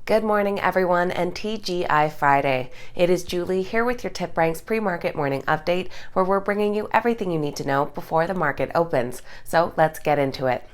Good morning, everyone, and TGI Friday. It is Julie here with your TipRanks pre-market morning update, where we're bringing you everything you need to know before the market opens. So let's get into it.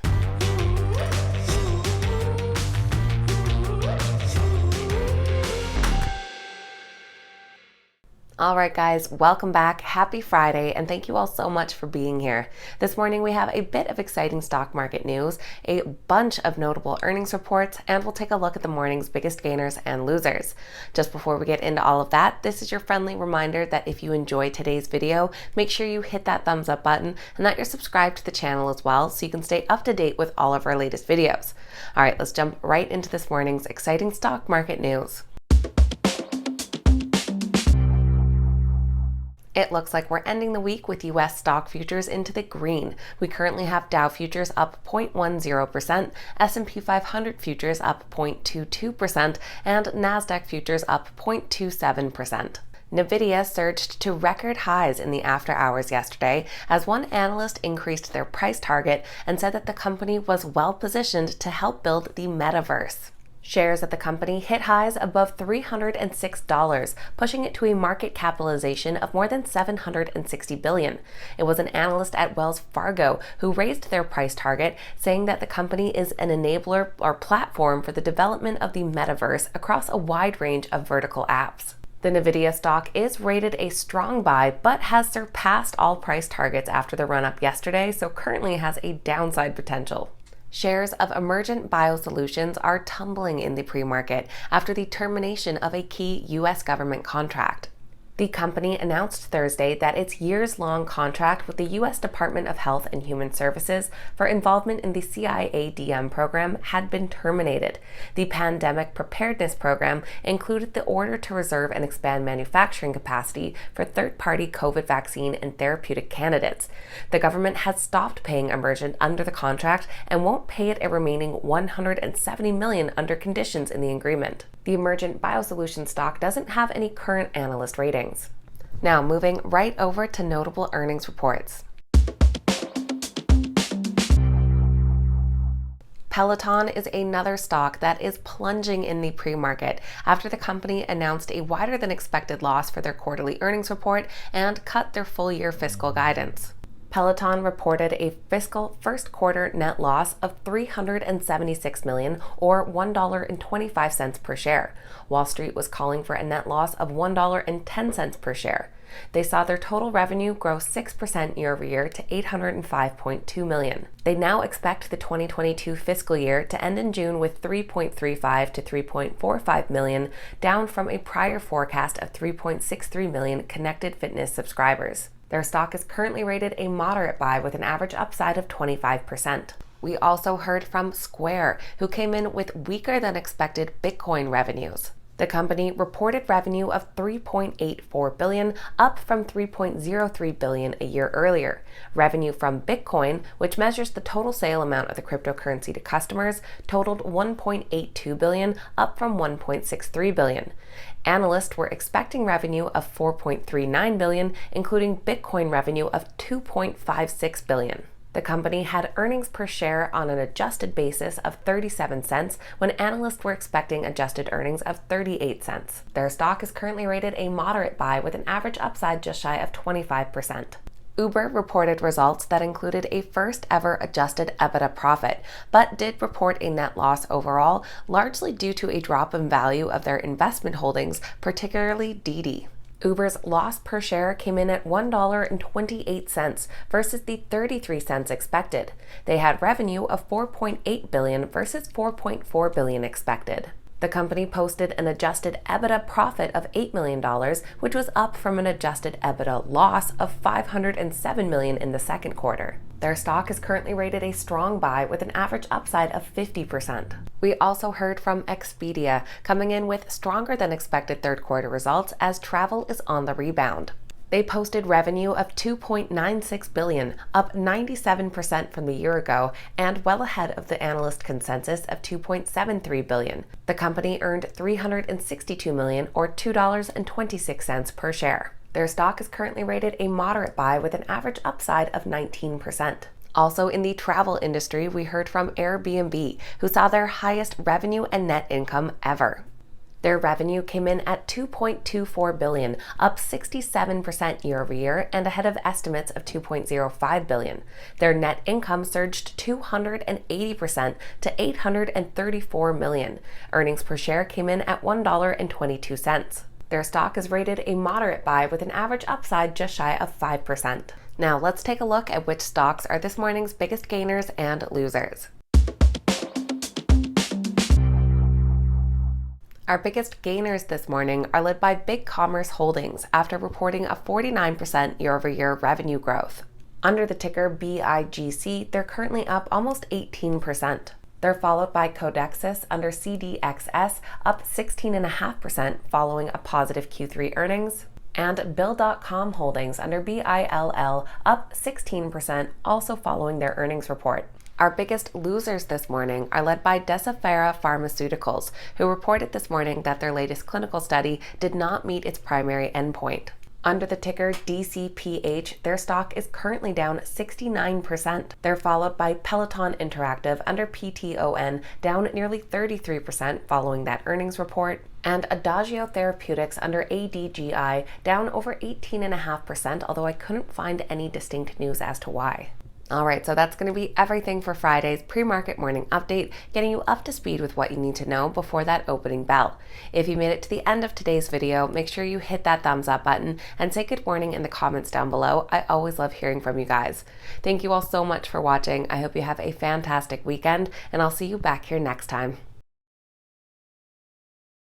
All right, guys, welcome back. Happy Friday, and thank you all so much for being here. This morning, we have a bit of exciting stock market news, a bunch of notable earnings reports, and we'll take a look at the morning's biggest gainers and losers. Just before we get into all of that, this is your friendly reminder that if you enjoyed today's video, make sure you hit that thumbs up button and that you're subscribed to the channel as well so you can stay up to date with all of our latest videos. All right, let's jump right into this morning's exciting stock market news. It looks like we're ending the week with U.S. stock futures into the green. We currently have Dow futures up 0.10%, S&P 500 futures up 0.22%, and NASDAQ futures up 0.27%. NVDA surged to record highs in the after hours yesterday as one analyst increased their price target and said that the company was well positioned to help build the metaverse. Shares at the company hit highs above $306, pushing it to a market capitalization of more than $760 billion. It was an analyst at Wells Fargo who raised their price target, saying that the company is an enabler or platform for the development of the metaverse across a wide range of vertical apps. The NVIDIA stock is rated a strong buy, but has surpassed all price targets after the run-up yesterday, so currently has a downside potential. Shares of Emergent Biosolutions are tumbling in the pre-market after the termination of a key U.S. government contract. The company announced Thursday that its years-long contract with the U.S. Department of Health and Human Services for involvement in the CIADM program had been terminated. The Pandemic Preparedness Program included the order to reserve and expand manufacturing capacity for third-party COVID vaccine and therapeutic candidates. The government has stopped paying Emergent under the contract and won't pay it a remaining $170 million under conditions in the agreement. The Emergent Biosolutions stock doesn't have any current analyst ratings. Now, moving right over to notable earnings reports. Peloton is another stock that is plunging in the pre-market after the company announced a wider than expected loss for their quarterly earnings report and cut their full-year fiscal guidance. Peloton reported a fiscal first quarter net loss of $376 million or $1.25 per share. Wall Street was calling for a net loss of $1.10 per share. They saw their total revenue grow 6% year over year to $805.2 million. They now expect the 2022 fiscal year to end in June with 3.35 to 3.45 million, down from a prior forecast of 3.63 million connected fitness subscribers. Their stock is currently rated a moderate buy with an average upside of 25%. We also heard from Square, who came in with weaker than expected Bitcoin revenues. The company reported revenue of $3.84 billion, up from $3.03 billion a year earlier. Revenue from Bitcoin, which measures the total sale amount of the cryptocurrency to customers, totaled $1.82 billion, up from $1.63 billion. Analysts were expecting revenue of $4.39 billion, including Bitcoin revenue of $2.56 billion. The company had earnings per share on an adjusted basis of 37 cents when analysts were expecting adjusted earnings of 38 cents. Their stock is currently rated a moderate buy with an average upside just shy of 25%. Uber reported results that included a first ever adjusted EBITDA profit, but did report a net loss overall, largely due to a drop in value of their investment holdings, particularly Didi. Uber's loss per share came in at $1.28 versus the 33 cents expected. They had revenue of $4.8 billion versus $4.4 billion expected. The company posted an adjusted EBITDA profit of $8 million, which was up from an adjusted EBITDA loss of $507 million in the second quarter. Their stock is currently rated a strong buy with an average upside of 50%. We also heard from Expedia, coming in with stronger than expected third quarter results as travel is on the rebound. They posted revenue of $2.96 billion, up 97% from the year ago, and well ahead of the analyst consensus of $2.73 billion. The company earned $362 million, or $2.26 per share. Their stock is currently rated a moderate buy with an average upside of 19%. Also in the travel industry, we heard from Airbnb, who saw their highest revenue and net income ever. Their revenue came in at $2.24 billion, up 67% year over year and ahead of estimates of $2.05 billion. Their net income surged 280% to $834 million. Earnings per share came in at $1.22. Their stock is rated a moderate buy with an average upside just shy of 5%. Now let's take a look at which stocks are this morning's biggest gainers and losers. Our biggest gainers this morning are led by Big Commerce Holdings after reporting a 49% year-over-year revenue growth. Under the ticker BIGC, they're currently up almost 18%. They're followed by Codexis under CDXS, up 16.5% following a positive Q3 earnings, and Bill.com Holdings under BILL, up 16%, also following their earnings report. Our biggest losers this morning are led by Deciphera Pharmaceuticals, who reported this morning that their latest clinical study did not meet its primary endpoint. Under the ticker DCPH, their stock is currently down 69%. They're followed by Peloton Interactive under PTON, down nearly 33% following that earnings report, and Adagio Therapeutics under ADGI, down over 18.5%, although I couldn't find any distinct news as to why. Alright, so that's going to be everything for Friday's pre-market morning update, getting you up to speed with what you need to know before that opening bell. If you made it to the end of today's video, make sure you hit that thumbs up button and say good morning in the comments down below. I always love hearing from you guys. Thank you all so much for watching. I hope you have a fantastic weekend, and I'll see you back here next time.